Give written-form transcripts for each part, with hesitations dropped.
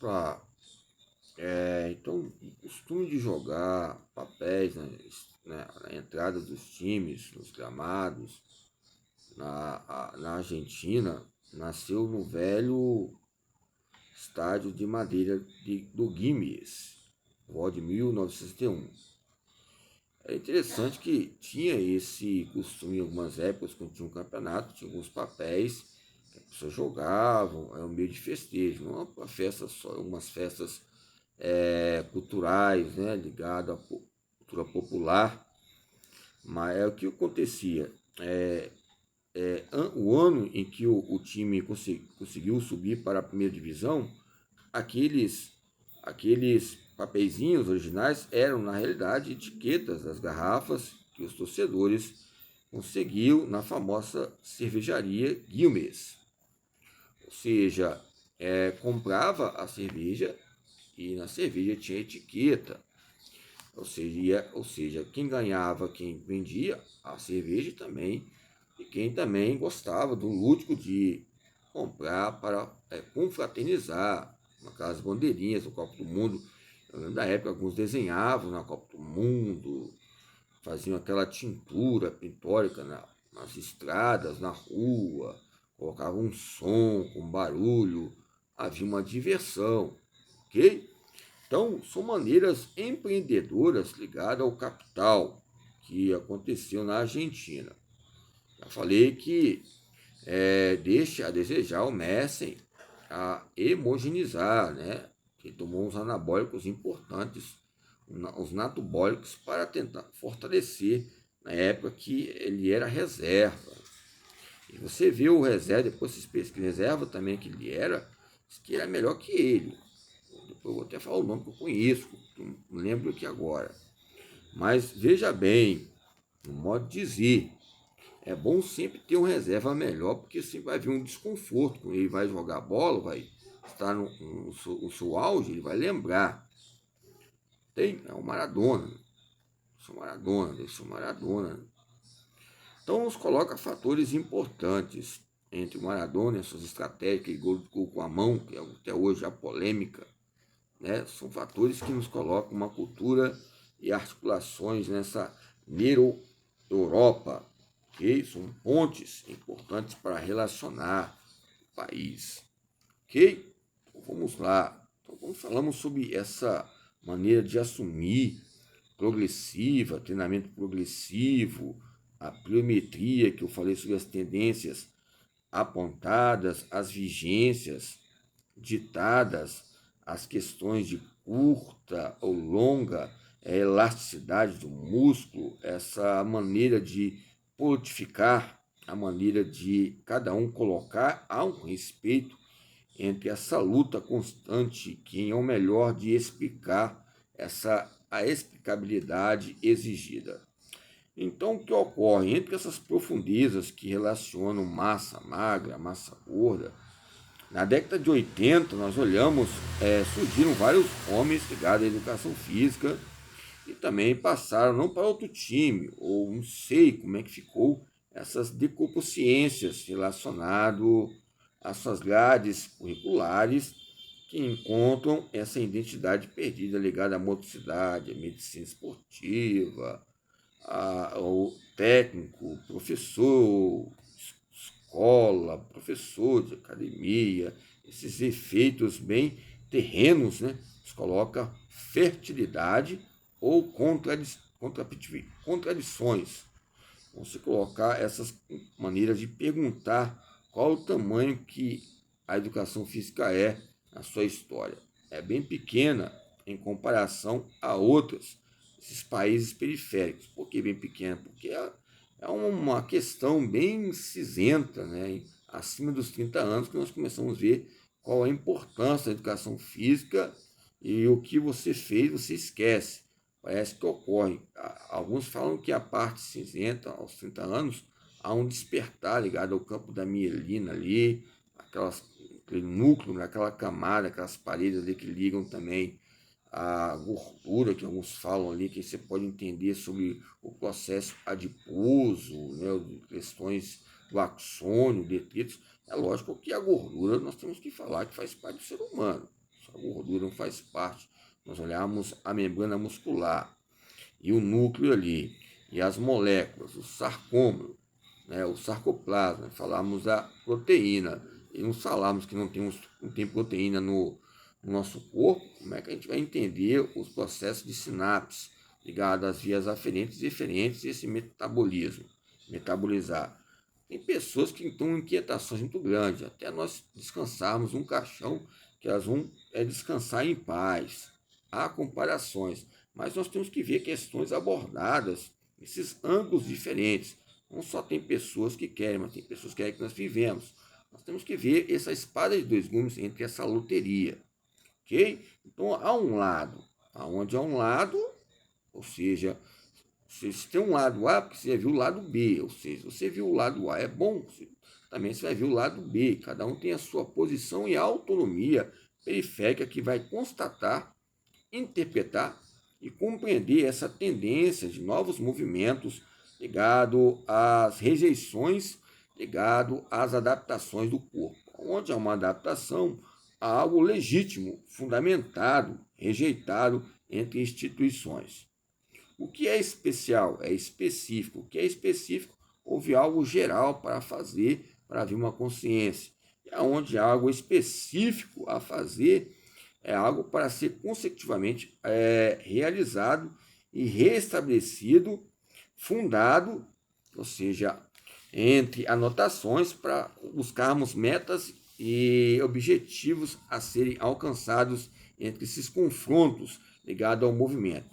lá. Então, o costume de jogar papéis na entrada dos times, nos gramados, na Argentina, nasceu no velho estádio de madeira do Quilmes, voto de 1961. É interessante que tinha esse costume em algumas épocas, quando tinha um campeonato, tinha alguns papéis que as pessoas jogavam, era um meio de festejo, não uma festa só, umas festas culturais, né, ligadas à cultura popular. Mas é o que acontecia. O ano em que o time conseguiu subir para a primeira divisão, aqueles papeizinhos originais eram, na realidade, etiquetas das garrafas que os torcedores conseguiam na famosa cervejaria Quilmes. Ou seja, comprava a cerveja e na cerveja tinha etiqueta. Ou seja, quem ganhava, quem vendia a cerveja também, e quem também gostava do lúdico de comprar para confraternizar, aquelas bandeirinhas do Copa do Mundo. Eu lembro da época, alguns desenhavam na Copa do Mundo, faziam aquela tintura pintórica nas estradas, na rua, colocavam um som com barulho, havia uma diversão, ok? Então, são maneiras empreendedoras ligadas ao capital que aconteceu na Argentina. Já falei que deixa a desejar o Messi a homogeneizar, né? Que tomou uns anabólicos importantes, os natobólicos, para tentar fortalecer na época que ele era reserva. E você vê o reserva, depois vocês pesquisam reserva também que ele era, que era melhor que ele. Depois eu vou até falar o nome que eu conheço, não lembro aqui agora. Mas veja bem, no modo de dizer, é bom sempre ter um reserva melhor, porque sempre vai vir um desconforto. Quando ele vai jogar bola, vai estar no seu auge, ele vai lembrar. É o Maradona. Sou Maradona. Então nos coloca fatores importantes entre o Maradona e as suas estratégias, aquele gol com a mão, que é até hoje a polêmica, né? São fatores que nos colocam uma cultura e articulações nessa Neuro-Europa, ok? São pontes importantes para relacionar o país, ok? Então vamos lá. Então, falamos sobre essa maneira de assumir progressiva, treinamento progressivo, a pliometria, que eu falei sobre as tendências apontadas, as vigências ditadas, as questões de curta ou longa elasticidade do músculo, essa maneira de purificar, a maneira de cada um colocar há um respeito entre essa luta constante, quem é o melhor de explicar a explicabilidade exigida. Então, o que ocorre entre essas profundezas que relacionam massa magra, massa gorda? Na década de 80, nós olhamos, surgiram vários homens ligados à educação física e também passaram não para outro time, ou não sei como é que ficou essas decopociências relacionadas às suas grades curriculares que encontram essa identidade perdida ligada à motricidade, à medicina esportiva, ao técnico, professor, escola, professor de academia, esses efeitos bem terrenos, né? Se coloca fertilidade ou contradições. Então, se colocar essas maneiras de perguntar qual o tamanho que a educação física é na sua história. É bem pequena em comparação a outras, esses países periféricos. Por que bem pequena? Porque é uma questão bem cinzenta, né? Acima dos 30 anos que nós começamos a ver qual a importância da educação física e o que você fez, você esquece. Parece que ocorre. Alguns falam que a parte cinzenta, aos 30 anos, há um despertar ligado ao campo da mielina ali, aquele núcleo, aquela camada, aquelas paredes ali que ligam também a gordura, que alguns falam ali, que você pode entender sobre o processo adiposo, né, questões do axônio, detritos. É lógico que a gordura nós temos que falar que faz parte do ser humano. A gordura não faz parte. Nós olharmos a membrana muscular e o núcleo ali, e as moléculas, o sarcômero, né, o sarcoplasma, falamos da proteína, e não falamos que não tem proteína no nosso corpo, como é que a gente vai entender os processos de sinapse ligados às vias aferentes e eferentes e esse metabolismo, metabolizar? Tem pessoas que estão em inquietações muito grandes, até nós descansarmos um caixão, que elas vão descansar em paz. Há comparações, mas nós temos que ver questões abordadas, esses ângulos diferentes. Não só tem pessoas que querem, mas tem pessoas que querem que nós vivemos. Nós temos que ver essa espada de dois gumes entre essa loteria, ok? Então, há um lado, aonde há um lado, ou seja, se tem um lado A, porque você viu o lado B, ou seja, você viu o lado A é bom, também você vai ver o lado B. Cada um tem a sua posição e a autonomia periférica que vai constatar, interpretar e compreender essa tendência de novos movimentos ligado às rejeições, ligado às adaptações do corpo. Onde há uma adaptação, há algo legítimo, fundamentado, rejeitado entre instituições. O que é especial é específico. O que é específico, houve algo geral para fazer, para haver uma consciência. E onde há algo específico a fazer, é algo para ser consecutivamente realizado e restabelecido, fundado, ou seja, entre anotações para buscarmos metas e objetivos a serem alcançados entre esses confrontos ligados ao movimento,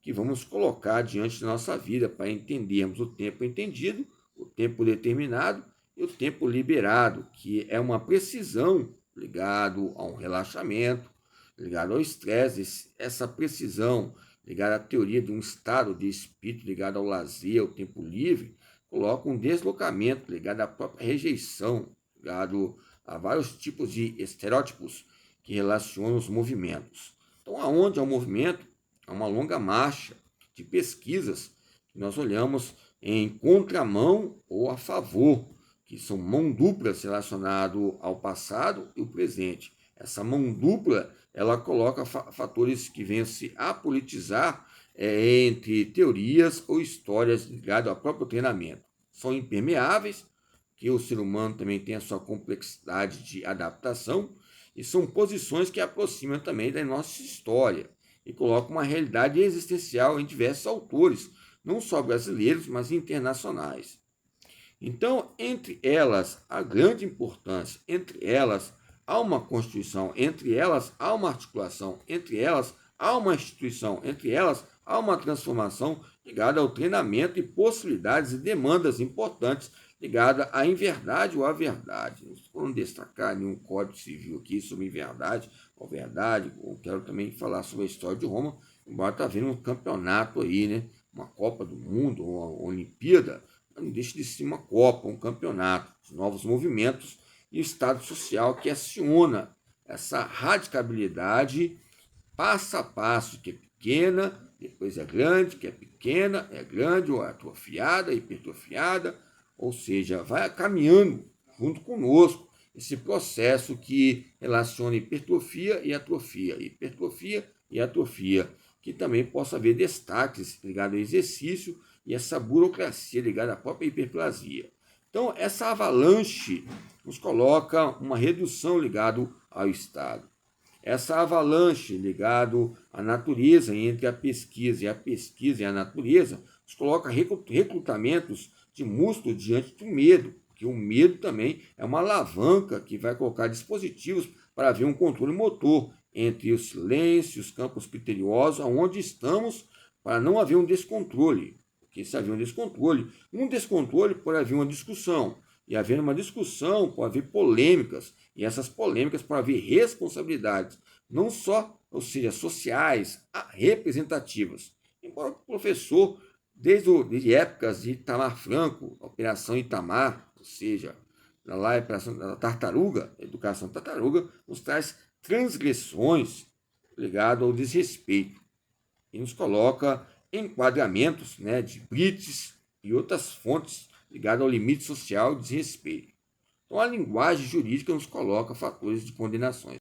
que vamos colocar diante da nossa vida para entendermos o tempo entendido, o tempo determinado e o tempo liberado, que é uma precisão ligado a um relaxamento, ligado ao estresse, essa precisão ligada à teoria de um estado de espírito ligado ao lazer, ao tempo livre, coloca um deslocamento ligado à própria rejeição, ligado a vários tipos de estereótipos que relacionam os movimentos. Então, aonde há um movimento, há uma longa marcha de pesquisas que nós olhamos em contramão ou a favor, que são mão duplas relacionado ao passado e o presente. Essa mão dupla, ela coloca fatores que venham se apolitizar entre teorias ou histórias ligadas ao próprio treinamento. São impermeáveis, que o ser humano também tem a sua complexidade de adaptação, e são posições que aproximam também da nossa história e colocam uma realidade existencial em diversos autores, não só brasileiros, mas internacionais. Então, entre elas, há grande importância, entre elas, há uma constituição, entre elas, há uma articulação, entre elas, há uma instituição, entre elas, há uma transformação ligada ao treinamento e possibilidades e demandas importantes ligadas à inverdade ou à verdade. Não estou destacar nenhum código civil aqui sobre inverdade ou verdade. Eu quero também falar sobre a história de Roma, embora está havendo um campeonato aí, né? Uma Copa do Mundo, uma Olimpíada, não deixa de ser uma Copa, um campeonato, os novos movimentos e o estado social que aciona essa radicabilidade passo a passo, que é pequena, depois é grande, que é grande, ou atrofiada, hipertrofiada, ou seja, vai caminhando junto conosco esse processo que relaciona hipertrofia e atrofia, que também possa haver destaques ligados ao exercício e essa burocracia ligada à própria hiperplasia. Então, essa avalanche nos coloca uma redução ligada ao Estado. Essa avalanche ligado à natureza, entre a pesquisa e a natureza, nos coloca recrutamentos de músculos diante do medo, porque o medo também é uma alavanca que vai colocar dispositivos para haver um controle motor entre o silêncio, os campos criteriosos, onde estamos, para não haver um descontrole. Porque se haver um descontrole pode haver uma discussão, e havendo uma discussão pode haver polêmicas, e essas polêmicas pode haver responsabilidades, não só, ou seja, sociais, representativas. Embora o professor, desde épocas de Itamar Franco, a Operação Itamar, ou seja, lá a Operação da Tartaruga, a Educação Tartaruga, nos traz transgressões ligadas ao desrespeito e nos coloca enquadramentos, né, de blitz e outras fontes ligadas ao limite social e desrespeito. Então, a linguagem jurídica nos coloca fatores de condenações.